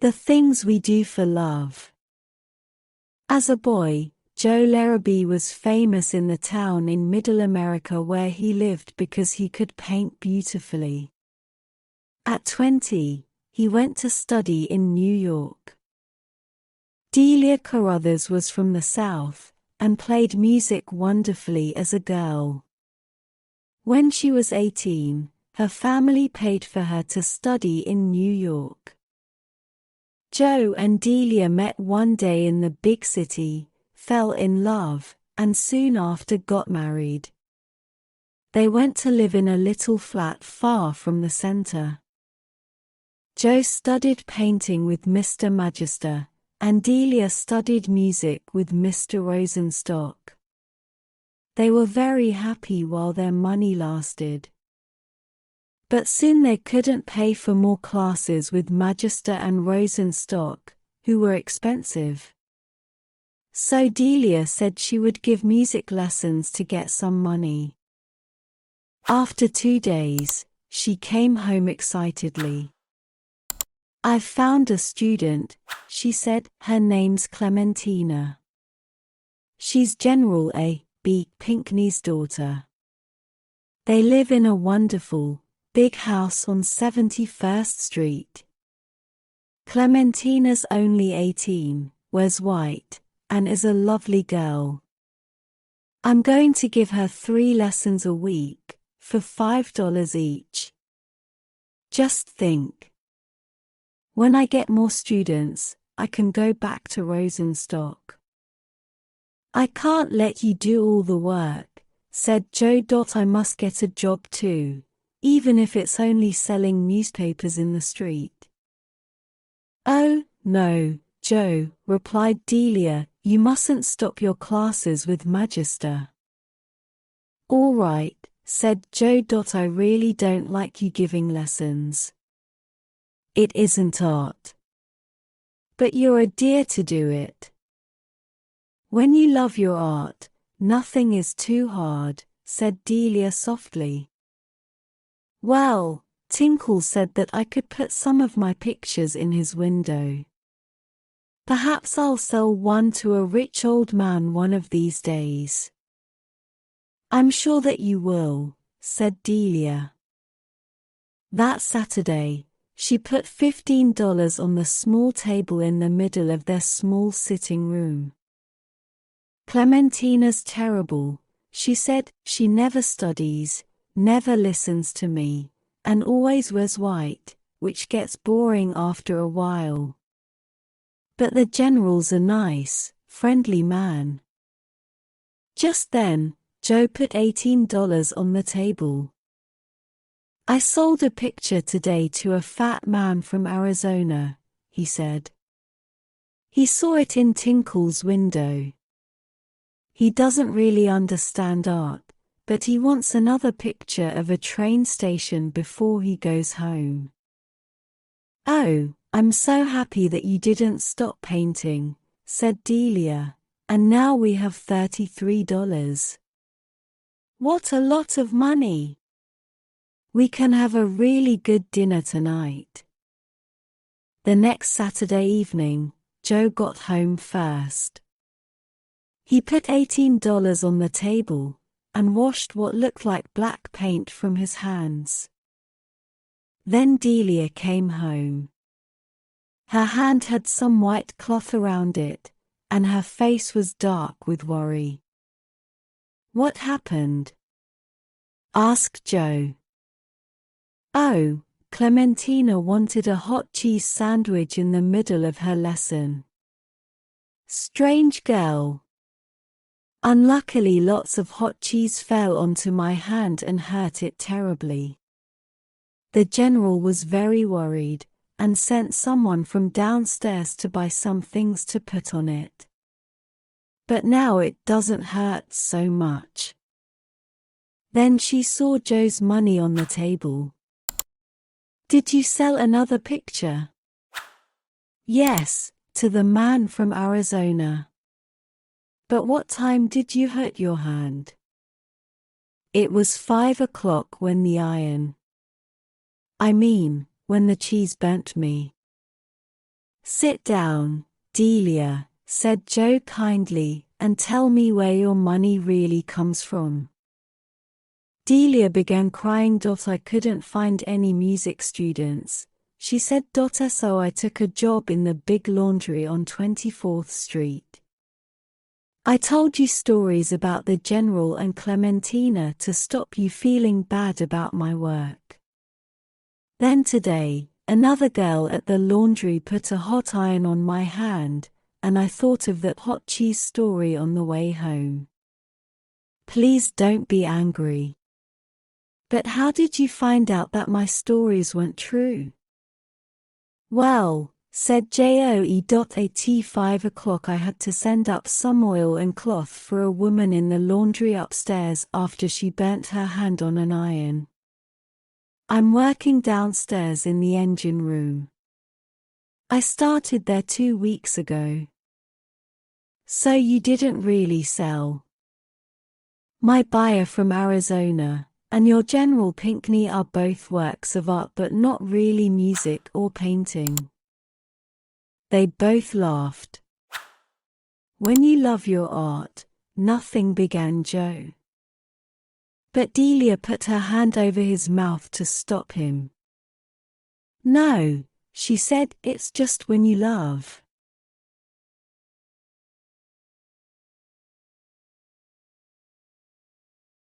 The things we do for love. As a boy, Joe Larrabee was famous in the town in Middle America where he lived because he could paint beautifully. At 20, he went to study in New York. Delia Carruthers was from the South, and played music wonderfully as a girl. When she was 18, her family paid for her to study in New York. Joe and Delia met one day in the big city, fell in love, and soon after got married. They went to live in a little flat far from the center. Joe studied painting with Mr. Magister, and Delia studied music with Mr. Rosenstock. They were very happy while their money lasted. But soon they couldn't pay for more classes with Magister and Rosenstock, who were expensive. So Delia said she would give music lessons to get some money. After 2 days, she came home excitedly. "I've found a student," she said. "Her name's Clementina. She's General A.B. Pinckney's daughter. They live in a wonderful, big house on 71st Street. Clementina's only 18, wears white, and is a lovely girl. I'm going to give her 3 lessons a week, for $5 each. Just think. When I get more students, I can go back to Rosenstock." "I can't let you do all the work," said Joe. "I must get a job too, even if it's only selling newspapers in the street." "Oh, no, Joe," replied Delia, "you mustn't stop your classes with Magister." "All right," said Joe. "I really don't like you giving lessons. It isn't art. But you're a dear to do it. When you love your art, nothing is too hard," said Delia softly. "Well, Tinkle said that I could put some of my pictures in his window. Perhaps I'll sell one to a rich old man one of these days." "I'm sure that you will," said Delia. That Saturday, she put $15 on the small table in the middle of their small sitting room. "Clementina's terrible," she said. "She never studies, never listens to me, and always wears white, which gets boring after a while. But the General's a nice, friendly man." Just then, Joe put $18 on the table. "I sold a picture today to a fat man from Arizona," he said. "He saw it in Tinkle's window. He doesn't really understand art, but he wants another picture of a train station before he goes home." "Oh, I'm so happy that you didn't stop painting," said Delia, "and now we have $33. What a lot of money! We can have a really good dinner tonight." The next Saturday evening, Joe got home first. He put $18 on the table, and washed what looked like black paint from his hands. Then Delia came home. Her hand had some white cloth around it, and her face was dark with worry. "What happened?" asked Joe. "Oh, Clementina wanted a hot cheese sandwich in the middle of her lesson. Strange girl. Unluckily, lots of hot cheese fell onto my hand and hurt it terribly." The General was very worried, and sent someone from downstairs to buy some things to put on it. "But now it doesn't hurt so much." Then she saw Joe's money on the table. "Did you sell another picture?" "Yes, to the man from Arizona." "But what time did you hurt your hand?" "It was 5 o'clock when when the cheese burnt me." Sit down, Delia, said Joe kindly, and tell me where your money really comes from. Delia began crying. I couldn't find any music students, she said. So I took a job in the big laundry on 24th Street. I told you stories about the General and Clementina to stop you feeling bad about my work. Then today, another girl at the laundry put a hot iron on my hand, and I thought of that hot cheese story on the way home. Please don't be angry. But how did you find out that my stories weren't true? Well, said Joe. At 5 o'clock I had to send up some oil and cloth for a woman in the laundry upstairs after she burnt her hand on an iron. I'm working downstairs in the engine room. I started there 2 weeks ago. So you didn't really sell. My buyer from Arizona and your General Pinckney are both works of art, but not really music or painting. They both laughed. When you love your art, nothing, began Joe. But Delia put her hand over his mouth to stop him. No, she said, it's just when you love.